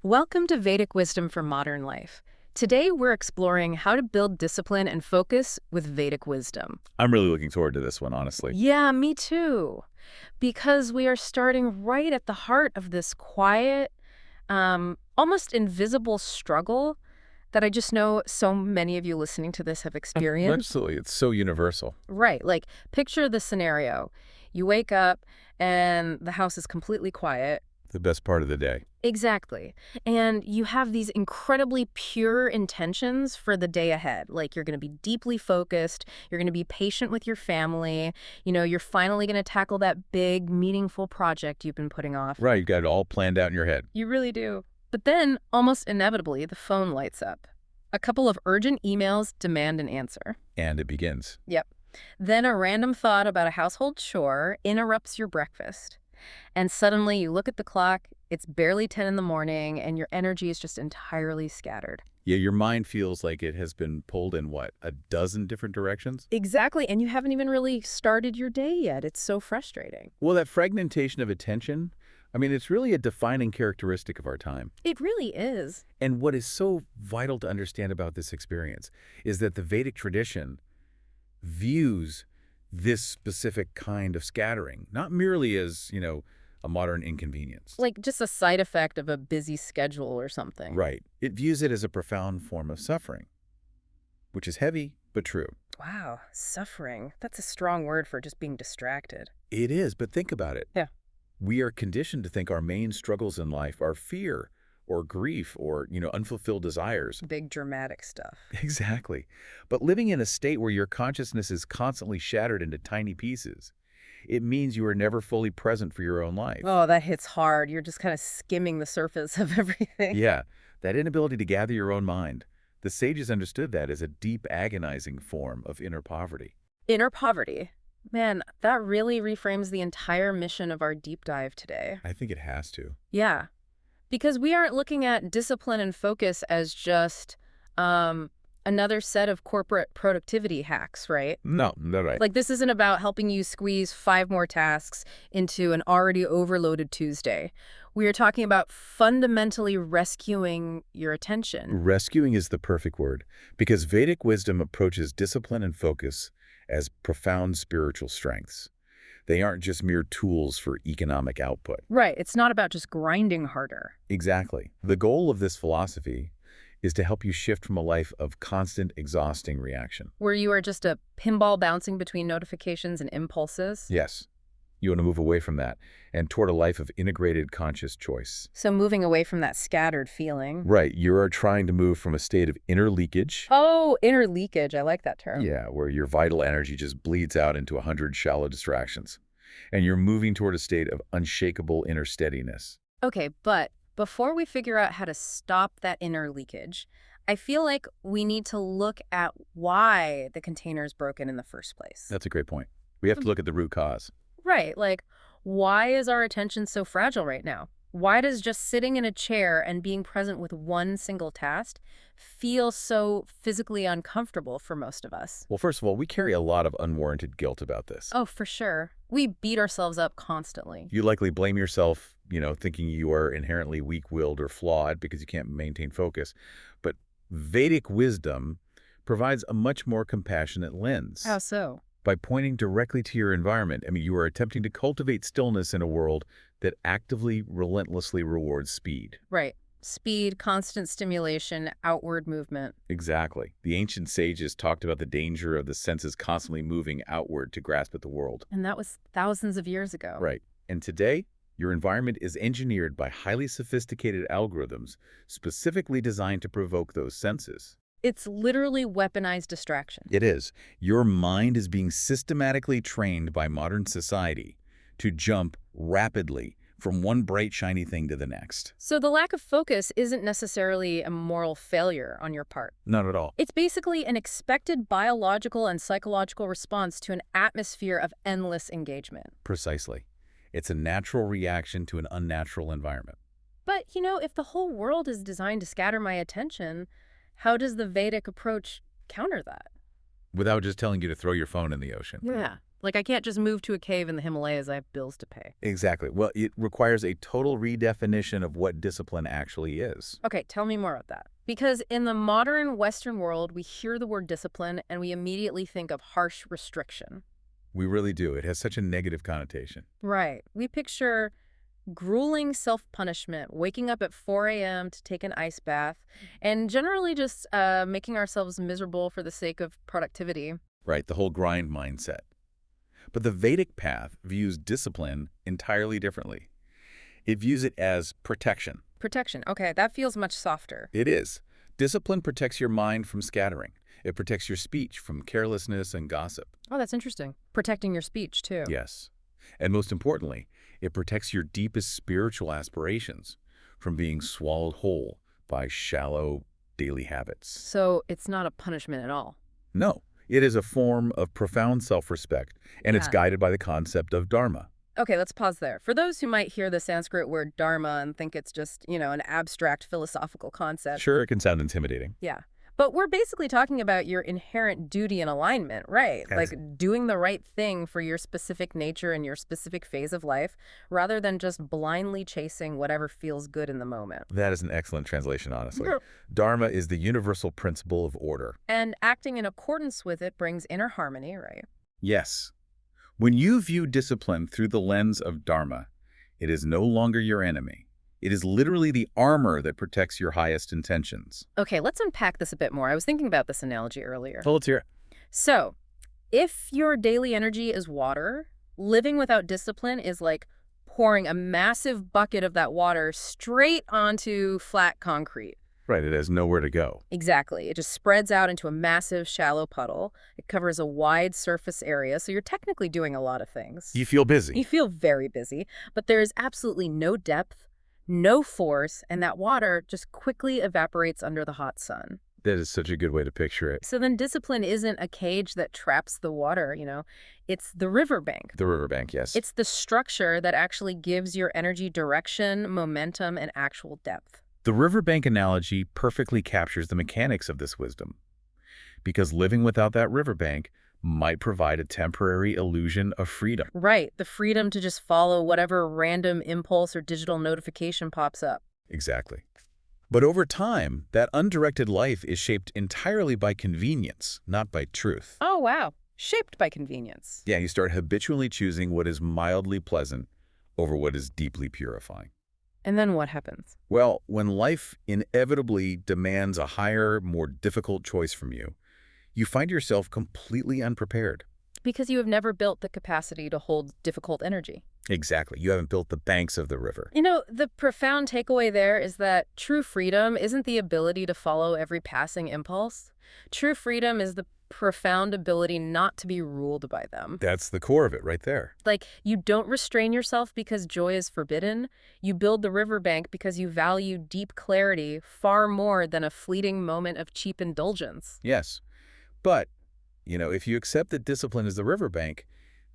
Welcome to Vedic Wisdom for Modern Life. Today we're exploring how to build discipline and focus with Vedic wisdom. I'm really looking forward to this one, honestly. Yeah, me too. Because we are starting right at the heart of this quiet, almost invisible struggle that I just know so many of you listening to this have experienced. Absolutely. It's so universal. Right, like picture the scenario. You wake up and the house is completely quiet. The best part of the day. Exactly. And you have these incredibly pure intentions for the day ahead. Like you're going to be deeply focused, you're going to be patient with your family, you're finally going to tackle that big, meaningful project you've been putting off. Right, you've got it all planned out in your head. You really do. But then, almost inevitably, the phone lights up. A couple of urgent emails demand an answer. And it begins. Yep. Then a random thought about a household chore interrupts your breakfast. And suddenly you look at the clock, it's barely 10 in the morning, and your energy is just entirely scattered. Yeah, your mind feels like it has been pulled in, what, a dozen different directions? Exactly, and you haven't even really started your day yet. It's so frustrating. Well, that fragmentation of attention, it's really a defining characteristic of our time. It really is. And what is so vital to understand about this experience is that the Vedic tradition views this specific kind of scattering, not merely as, a modern inconvenience. Like just a side effect of a busy schedule or something. Right. It views it as a profound form of suffering, which is heavy, but true. Wow, suffering. That's a strong word for just being distracted. It is, but think about it. Yeah. We are conditioned to think our main struggles in life are fear or grief or, unfulfilled desires. Big dramatic stuff. Exactly. But living in a state where your consciousness is constantly shattered into tiny pieces, it means you are never fully present for your own life. Oh, that hits hard. You're just kind of skimming the surface of everything. Yeah, that inability to gather your own mind. The sages understood that as a deep, agonizing form of inner poverty. Inner poverty. Man, that really reframes the entire mission of our deep dive today. I think it has to. Yeah. Because we aren't looking at discipline and focus as just another set of corporate productivity hacks, right? No, not right. Like this isn't about helping you squeeze 5 more tasks into an already overloaded Tuesday. We are talking about fundamentally rescuing your attention. Rescuing is the perfect word, because Vedic wisdom approaches discipline and focus as profound spiritual strengths. They aren't just mere tools for economic output. Right. It's not about just grinding harder. Exactly. The goal of this philosophy is to help you shift from a life of constant, exhausting reaction. Where you are just a pinball bouncing between notifications and impulses. Yes. You want to move away from that and toward a life of integrated conscious choice. So moving away from that scattered feeling. Right. You are trying to move from a state of inner leakage. Oh, inner leakage. I like that term. Yeah, where your vital energy just bleeds out into 100 shallow distractions. And you're moving toward a state of unshakable inner steadiness. Okay, but before we figure out how to stop that inner leakage, I feel like we need to look at why the container is broken in the first place. That's a great point. We have to look at the root cause. Right, like why is our attention so fragile right now? Why does just sitting in a chair and being present with one single task feel so physically uncomfortable for most of us? Well, first of all, we carry a lot of unwarranted guilt about this. Oh, for sure. We beat ourselves up constantly. You likely blame yourself, thinking you are inherently weak-willed or flawed because you can't maintain focus. But Vedic wisdom provides a much more compassionate lens. How so? By pointing directly to your environment. You are attempting to cultivate stillness in a world that actively, relentlessly rewards speed. Right. Speed, constant stimulation, outward movement. Exactly. The ancient sages talked about the danger of the senses constantly moving outward to grasp at the world. And that was thousands of years ago. Right. And today, your environment is engineered by highly sophisticated algorithms specifically designed to provoke those senses. It's literally weaponized distraction. It is. Your mind is being systematically trained by modern society to jump rapidly from one bright, shiny thing to the next. So the lack of focus isn't necessarily a moral failure on your part. Not at all. It's basically an expected biological and psychological response to an atmosphere of endless engagement. Precisely. It's a natural reaction to an unnatural environment. But, if the whole world is designed to scatter my attention, how does the Vedic approach counter that? Without just telling you to throw your phone in the ocean. Yeah. Like, I can't just move to a cave in the Himalayas. I have bills to pay. Exactly. Well, it requires a total redefinition of what discipline actually is. Okay, tell me more about that. Because in the modern Western world, we hear the word discipline and we immediately think of harsh restriction. We really do. It has such a negative connotation. Right. We picture grueling self-punishment, waking up at 4 a.m. to take an ice bath, and generally just making ourselves miserable for the sake of productivity. Right, the whole grind mindset. But the Vedic path views discipline entirely differently. It views it as protection. Protection. Okay, that feels much softer. It is. Discipline protects your mind from scattering. It protects your speech from carelessness and gossip. Oh, that's interesting. Protecting your speech, too. Yes. And most importantly, it protects your deepest spiritual aspirations from being swallowed whole by shallow daily habits. So it's not a punishment at all. No, it is a form of profound self-respect, and it's Yeah. guided by the concept of dharma. Okay, let's pause there. For those who might hear the Sanskrit word dharma and think it's just, an abstract philosophical concept. Sure, it can sound intimidating. Yeah. But we're basically talking about your inherent duty and alignment, right? Yes. Like doing the right thing for your specific nature and your specific phase of life, rather than just blindly chasing whatever feels good in the moment. That is an excellent translation, honestly. Yeah. Dharma is the universal principle of order. And acting in accordance with it brings inner harmony, right? Yes. When you view discipline through the lens of dharma, it is no longer your enemy. It is literally the armor that protects your highest intentions. Okay, let's unpack this a bit more. I was thinking about this analogy earlier. Well, let's hear it. So, if your daily energy is water, living without discipline is like pouring a massive bucket of that water straight onto flat concrete. Right, it has nowhere to go. Exactly. It just spreads out into a massive, shallow puddle. It covers a wide surface area, so you're technically doing a lot of things. You feel busy. You feel very busy, but there is absolutely no depth, no force, and that water just quickly evaporates under the hot sun. That is such a good way to picture it. So then discipline isn't a cage that traps the water, It's the riverbank. The riverbank, yes. It's the structure that actually gives your energy direction, momentum, and actual depth. The riverbank analogy perfectly captures the mechanics of this wisdom. Because living without that riverbank might provide a temporary illusion of freedom. Right, the freedom to just follow whatever random impulse or digital notification pops up. Exactly. But over time, that undirected life is shaped entirely by convenience, not by truth. Oh, wow. Shaped by convenience. Yeah, you start habitually choosing what is mildly pleasant over what is deeply purifying. And then what happens? Well, when life inevitably demands a higher, more difficult choice from you, you find yourself completely unprepared. Because you have never built the capacity to hold difficult energy. Exactly. You haven't built the banks of the river. The profound takeaway there is that true freedom isn't the ability to follow every passing impulse. True freedom is the profound ability not to be ruled by them. That's the core of it right there. Like, you don't restrain yourself because joy is forbidden. You build the riverbank because you value deep clarity far more than a fleeting moment of cheap indulgence. Yes. But, if you accept that discipline is the riverbank,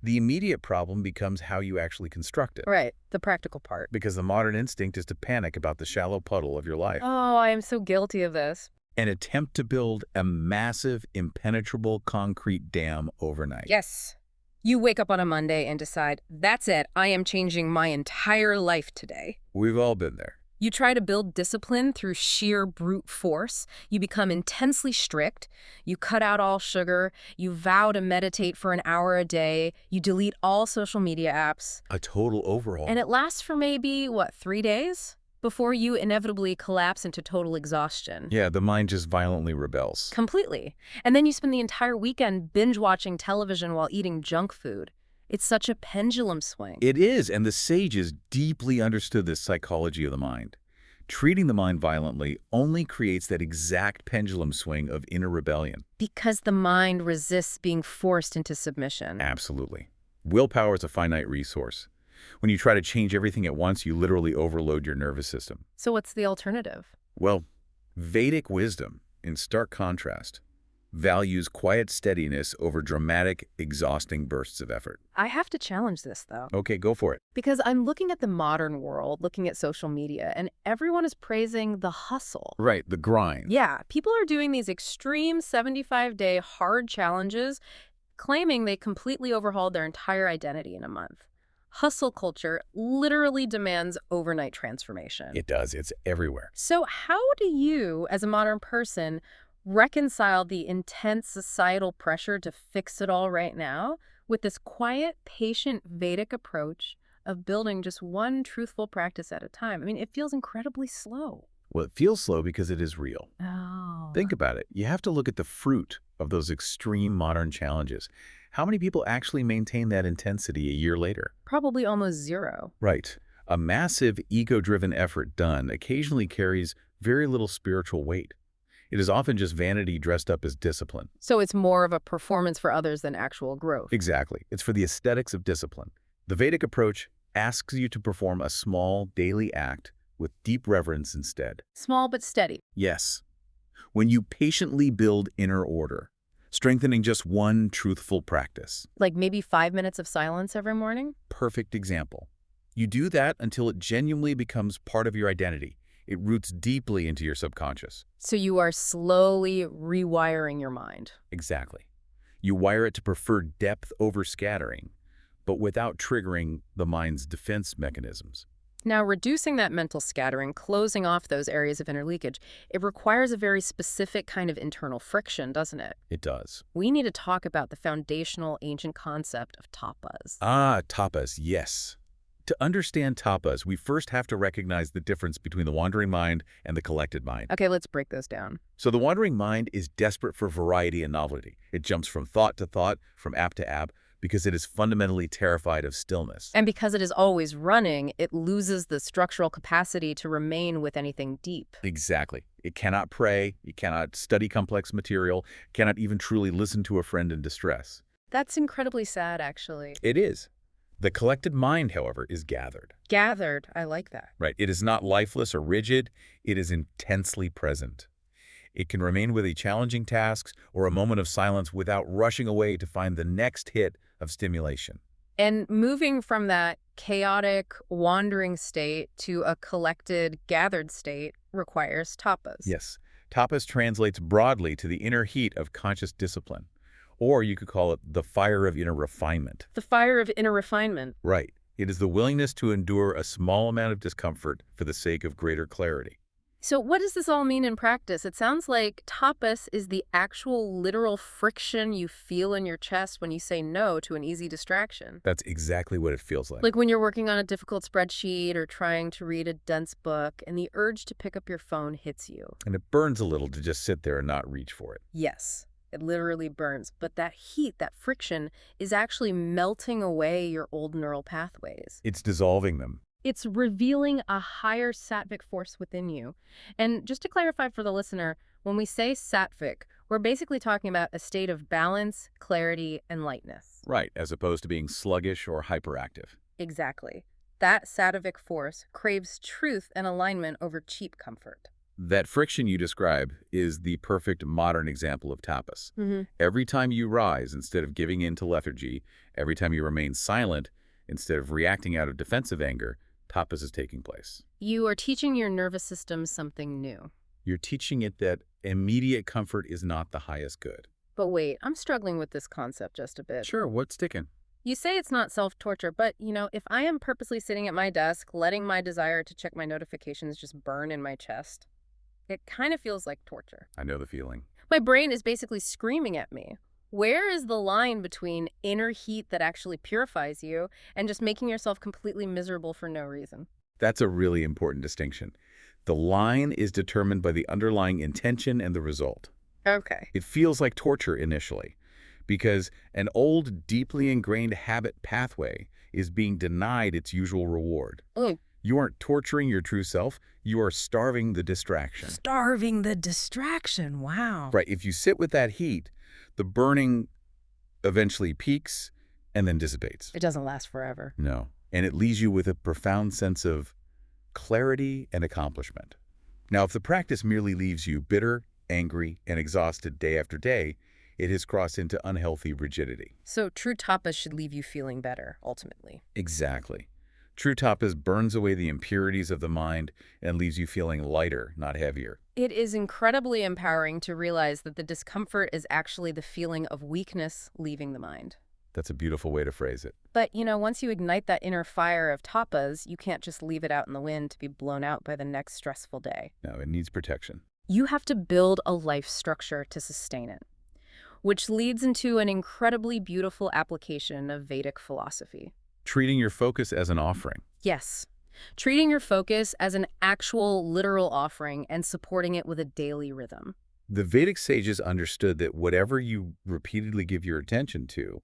the immediate problem becomes how you actually construct it. Right, the practical part. Because the modern instinct is to panic about the shallow puddle of your life Oh, I am so guilty of this. and attempt to build a massive, impenetrable concrete dam overnight. Yes. You wake up on a Monday and decide, that's it, I am changing my entire life today. We've all been there. You try to build discipline through sheer brute force. You become intensely strict. You cut out all sugar. You vow to meditate for an hour a day. You delete all social media apps. A total overhaul. And it lasts for maybe, 3 days? Before you inevitably collapse into total exhaustion. Yeah, the mind just violently rebels. Completely. And then you spend the entire weekend binge-watching television while eating junk food. It's such a pendulum swing. It is, and the sages deeply understood this psychology of the mind. Treating the mind violently only creates that exact pendulum swing of inner rebellion. Because the mind resists being forced into submission. Absolutely. Willpower is a finite resource. When you try to change everything at once, you literally overload your nervous system. So what's the alternative? Well, Vedic wisdom, in stark contrast, values quiet steadiness over dramatic, exhausting bursts of effort. I have to challenge this, though. Okay, go for it. Because I'm looking at the modern world, looking at social media, and everyone is praising the hustle. Right, the grind. Yeah, people are doing these extreme 75-day hard challenges, claiming they completely overhauled their entire identity in a month. Hustle culture literally demands overnight transformation. It does. It's everywhere. So how do you, as a modern person, reconcile the intense societal pressure to fix it all right now with this quiet, patient Vedic approach of building just one truthful practice at a time? I mean, it feels incredibly slow. Well, it feels slow because it is real. Oh. Think about it. You have to look at the fruit of those extreme modern challenges. How many people actually maintain that intensity a year later? Probably almost zero. Right. A massive ego-driven effort done occasionally carries very little spiritual weight. It is often just vanity dressed up as discipline. So it's more of a performance for others than actual growth. Exactly. It's for the aesthetics of discipline. The Vedic approach asks you to perform a small daily act with deep reverence instead. Small but steady. Yes. When you patiently build inner order, strengthening just one truthful practice. Like maybe 5 minutes of silence every morning? Perfect example. You do that until it genuinely becomes part of your identity. It roots deeply into your subconscious. So you are slowly rewiring your mind. Exactly. You wire it to prefer depth over scattering, but without triggering the mind's defense mechanisms. Now, reducing that mental scattering, closing off those areas of inner leakage, it requires a very specific kind of internal friction, doesn't it? It does. We need to talk about the foundational ancient concept of tapas. Ah, tapas, yes. To understand tapas, we first have to recognize the difference between the wandering mind and the collected mind. Okay, let's break those down. So the wandering mind is desperate for variety and novelty. It jumps from thought to thought, from app to app, because it is fundamentally terrified of stillness. And because it is always running, it loses the structural capacity to remain with anything deep. Exactly. It cannot pray, it cannot study complex material, cannot even truly listen to a friend in distress. That's incredibly sad, actually. It is. The collected mind, however, is gathered. Gathered, I like that. Right. It is not lifeless or rigid. It is intensely present. It can remain with a challenging task or a moment of silence without rushing away to find the next hit of stimulation. And moving from that chaotic, wandering state to a collected, gathered state requires tapas. Yes. Tapas translates broadly to the inner heat of conscious discipline. Or you could call it the fire of inner refinement. The fire of inner refinement. Right. It is the willingness to endure a small amount of discomfort for the sake of greater clarity. So what does this all mean in practice? It sounds like tapas is the actual literal friction you feel in your chest when you say no to an easy distraction. That's exactly what it feels like. Like when you're working on a difficult spreadsheet or trying to read a dense book and the urge to pick up your phone hits you. And it burns a little to just sit there and not reach for it. Yes, it literally burns. But that heat, that friction, is actually melting away your old neural pathways. It's dissolving them. It's revealing a higher sattvic force within you. And just to clarify for the listener, when we say sattvic, we're basically talking about a state of balance, clarity, and lightness. Right, as opposed to being sluggish or hyperactive. Exactly. That sattvic force craves truth and alignment over cheap comfort. That friction you describe is the perfect modern example of tapas. Every time you rise instead of giving in to lethargy, every time you remain silent instead of reacting out of defensive anger, tapas is taking place. You are teaching your nervous system something new. You're teaching it that immediate comfort is not the highest good. But wait, I'm struggling with this concept just a bit. Sure, what's sticking? You say it's not self-torture, but, if I am purposely sitting at my desk, letting my desire to check my notifications just burn in my chest, it kind of feels like torture. I know the feeling. My brain is basically screaming at me. Where is the line between inner heat that actually purifies you and just making yourself completely miserable for no reason? That's a really important distinction. The line is determined by the underlying intention and the result. Okay. It feels like torture initially, because an old, deeply ingrained habit pathway is being denied its usual reward. Mm. You aren't torturing your true self, you are starving the distraction. Starving the distraction, wow. Right, if you sit with that heat, the burning eventually peaks and then dissipates. It doesn't last forever. No, and it leaves you with a profound sense of clarity and accomplishment. Now, if the practice merely leaves you bitter, angry, and exhausted day after day, it has crossed into unhealthy rigidity. So true tapas should leave you feeling better, ultimately. Exactly. True tapas burns away the impurities of the mind and leaves you feeling lighter, not heavier. It is incredibly empowering to realize that the discomfort is actually the feeling of weakness leaving the mind. That's a beautiful way to phrase it. But, once you ignite that inner fire of tapas, you can't just leave it out in the wind to be blown out by the next stressful day. No, it needs protection. You have to build a life structure to sustain it, which leads into an incredibly beautiful application of Vedic philosophy. Treating your focus as an offering. Yes, treating your focus as an actual literal offering and supporting it with a daily rhythm. The Vedic sages understood that whatever you repeatedly give your attention to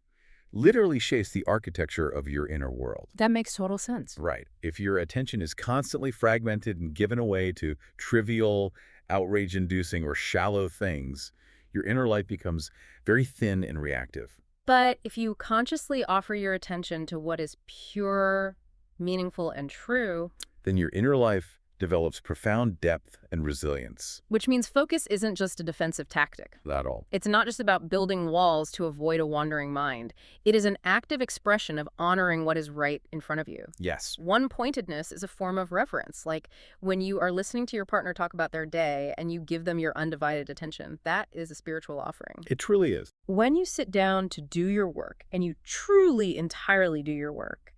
literally shapes the architecture of your inner world. That makes total sense. Right. If your attention is constantly fragmented and given away to trivial, outrage-inducing, or shallow things, your inner life becomes very thin and reactive. But if you consciously offer your attention to what is pure, meaningful, and true, Then your inner life develops profound depth and resilience. which means focus isn't just a defensive tactic. Not all. It's not just about building walls to avoid a wandering mind. It is an active expression of honoring what is right in front of you. Yes. One-pointedness is a form of reverence, like when you are listening to your partner talk about their day and you give them your undivided attention. That is a spiritual offering. It truly is. When you sit down to do your work and you truly, entirely do your work,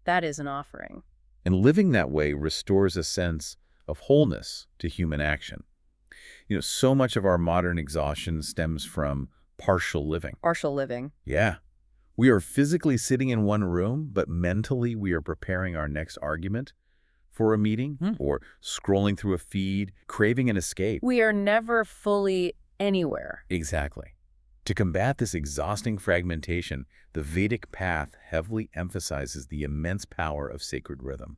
that is an offering. And living that way restores a sense of wholeness to human action. So much of our modern exhaustion stems from partial living. Partial living. Yeah. We are physically sitting in one room, but mentally we are preparing our next argument for a meeting or scrolling through a feed, craving an escape. We are never fully anywhere. Exactly. To combat this exhausting fragmentation, the Vedic path heavily emphasizes the immense power of sacred rhythm.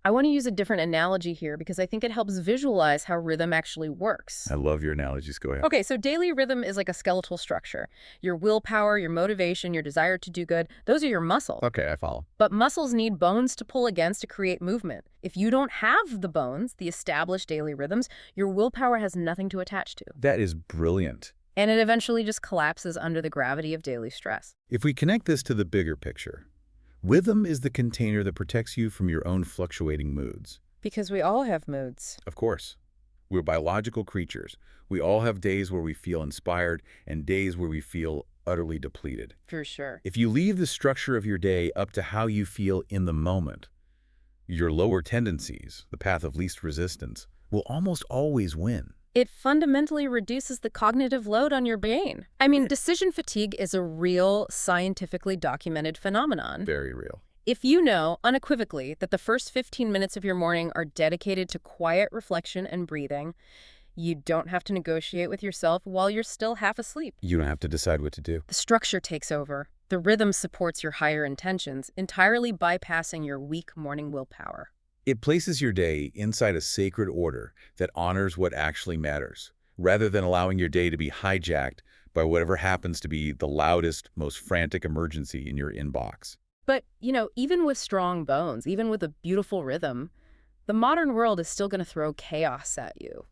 I want to use a different analogy here because I think it helps visualize how rhythm actually works. I love your analogies. Go ahead. Okay, so daily rhythm is like a skeletal structure. Your willpower, your motivation, your desire to do good, those are your muscles. Okay, I follow. But muscles need bones to pull against to create movement. If you don't have the bones, the established daily rhythms, your willpower has nothing to attach to. That is brilliant. And it eventually just collapses under the gravity of daily stress. If we connect this to the bigger picture, rhythm is the container that protects you from your own fluctuating moods. Because we all have moods. Of course. We're biological creatures. We all have days where we feel inspired and days where we feel utterly depleted. For sure. If you leave the structure of your day up to how you feel in the moment, your lower tendencies, the path of least resistance, will almost always win. It fundamentally reduces the cognitive load on your brain. I mean, decision fatigue is a real, scientifically documented phenomenon. Very real. If you know unequivocally that the first 15 minutes of your morning are dedicated to quiet reflection and breathing, you don't have to negotiate with yourself while you're still half asleep. You don't have to decide what to do. The structure takes over. The rhythm supports your higher intentions, entirely bypassing your weak morning willpower. It places your day inside a sacred order that honors what actually matters, rather than allowing your day to be hijacked by whatever happens to be the loudest, most frantic emergency in your inbox. But, even with strong bones, even with a beautiful rhythm, the modern world is still going to throw chaos at you.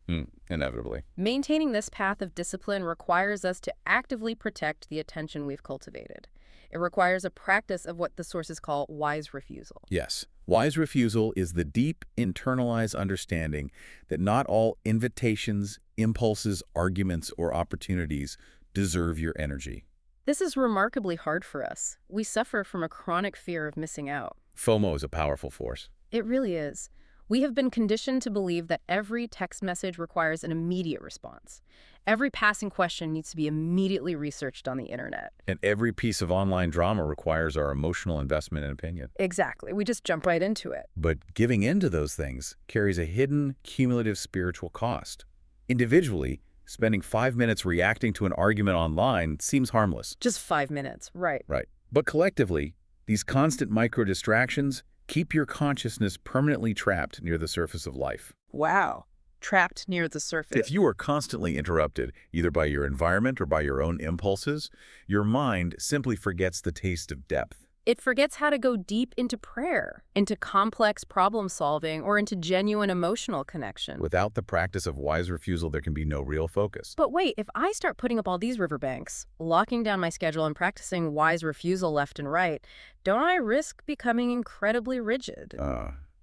Inevitably. Maintaining this path of discipline requires us to actively protect the attention we've cultivated. It requires a practice of what the sources call wise refusal. Yes. Wise refusal is the deep, internalized understanding that not all invitations, impulses, arguments, or opportunities deserve your energy. This is remarkably hard for us. We suffer from a chronic fear of missing out. FOMO is a powerful force. It really is. We have been conditioned to believe that every text message requires an immediate response. Every passing question needs to be immediately researched on the internet. And every piece of online drama requires our emotional investment and opinion. Exactly. We just jump right into it. But giving in to those things carries a hidden, cumulative spiritual cost. Individually, spending 5 minutes reacting to an argument online seems harmless. Just 5 minutes, right. Right. But collectively, these constant micro-distractions keep your consciousness permanently trapped near the surface of life. Wow. Trapped near the surface. If you are constantly interrupted, either by your environment or by your own impulses, your mind simply forgets the taste of depth. It forgets how to go deep into prayer, into complex problem solving, or into genuine emotional connection. Without the practice of wise refusal, there can be no real focus. But wait, if I start putting up all these riverbanks, locking down my schedule and practicing wise refusal left and right, don't I risk becoming incredibly rigid?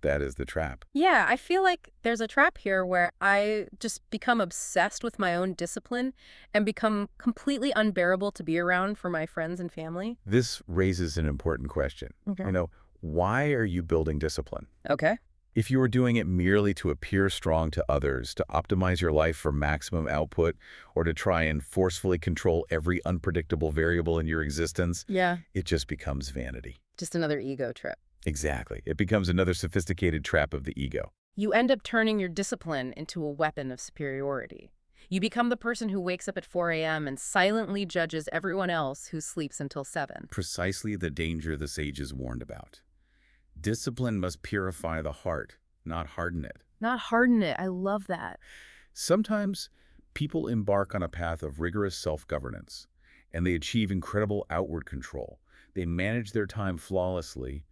That is the trap. Yeah, I feel like there's a trap here where I just become obsessed with my own discipline and become completely unbearable to be around for my friends and family. This raises an important question. Okay. Why are you building discipline? Okay. If you were doing it merely to appear strong to others, to optimize your life for maximum output, or to try and forcefully control every unpredictable variable in your existence, Yeah. it just becomes vanity. Just another ego trip. Exactly. It becomes another sophisticated trap of the ego. You end up turning your discipline into a weapon of superiority. You become the person who wakes up at 4 a.m. and silently judges everyone else who sleeps until 7. Precisely the danger the sages warned about. Discipline must purify the heart, not harden it. Not harden it. I love that. Sometimes people embark on a path of rigorous self-governance, and they achieve incredible outward control. They manage their time flawlessly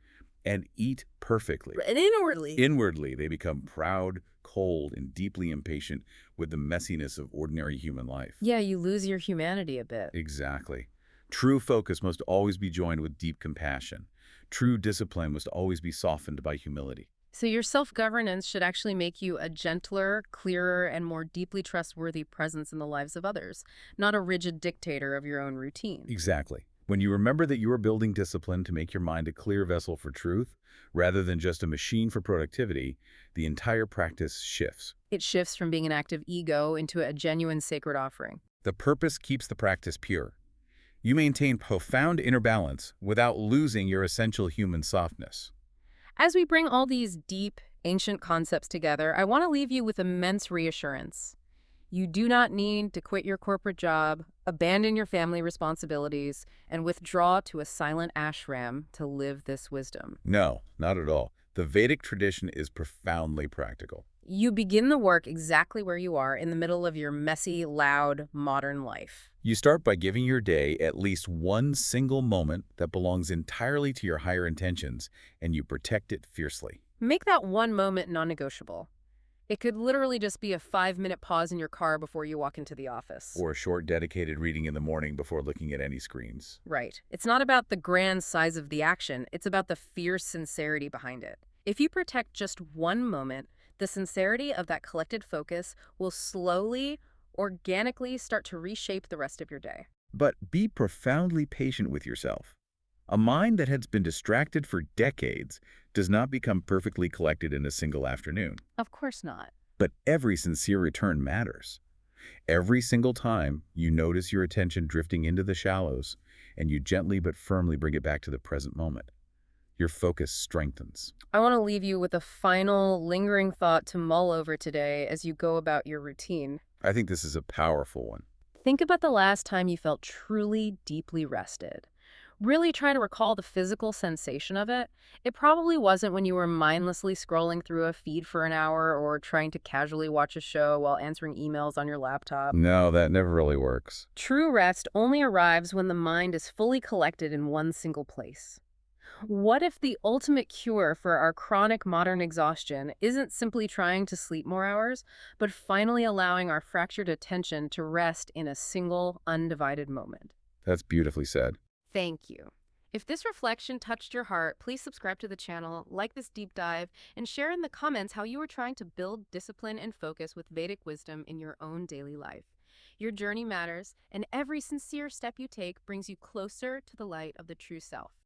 and eat perfectly. And inwardly. Inwardly, they become proud, cold, and deeply impatient with the messiness of ordinary human life. Yeah, you lose your humanity a bit. Exactly. True focus must always be joined with deep compassion. True discipline must always be softened by humility. So your self-governance should actually make you a gentler, clearer, and more deeply trustworthy presence in the lives of others, not a rigid dictator of your own routine. Exactly. When you remember that you are building discipline to make your mind a clear vessel for truth, rather than just a machine for productivity, the entire practice shifts. It shifts from being an act of ego into a genuine sacred offering. The purpose keeps the practice pure. You maintain profound inner balance without losing your essential human softness. As we bring all these deep, ancient concepts together, I want to leave you with immense reassurance. You do not need to quit your corporate job, abandon your family responsibilities, and withdraw to a silent ashram to live this wisdom. No, not at all. The Vedic tradition is profoundly practical. You begin the work exactly where you are in the middle of your messy, loud, modern life. You start by giving your day at least one single moment that belongs entirely to your higher intentions, and you protect it fiercely. Make that one moment non-negotiable. It could literally just be a 5-minute pause in your car before you walk into the office. Or a short dedicated reading in the morning before looking at any screens. Right. It's not about the grand size of the action. It's about the fierce sincerity behind it. If you protect just one moment, the sincerity of that collected focus will slowly, organically start to reshape the rest of your day. But be profoundly patient with yourself. A mind that has been distracted for decades does not become perfectly collected in a single afternoon. Of course not. But every sincere return matters. Every single time you notice your attention drifting into the shallows, and you gently but firmly bring it back to the present moment, your focus strengthens. I want to leave you with a final, lingering thought to mull over today as you go about your routine. I think this is a powerful one. Think about the last time you felt truly, deeply rested. Really try to recall the physical sensation of it. It probably wasn't when you were mindlessly scrolling through a feed for an hour or trying to casually watch a show while answering emails on your laptop. No, that never really works. True rest only arrives when the mind is fully collected in one single place. What if the ultimate cure for our chronic modern exhaustion isn't simply trying to sleep more hours, but finally allowing our fractured attention to rest in a single, undivided moment? That's beautifully said. Thank you. If this reflection touched your heart, please subscribe to the channel, like this deep dive, and share in the comments how you are trying to build discipline and focus with Vedic wisdom in your own daily life. Your journey matters, and every sincere step you take brings you closer to the light of the true self.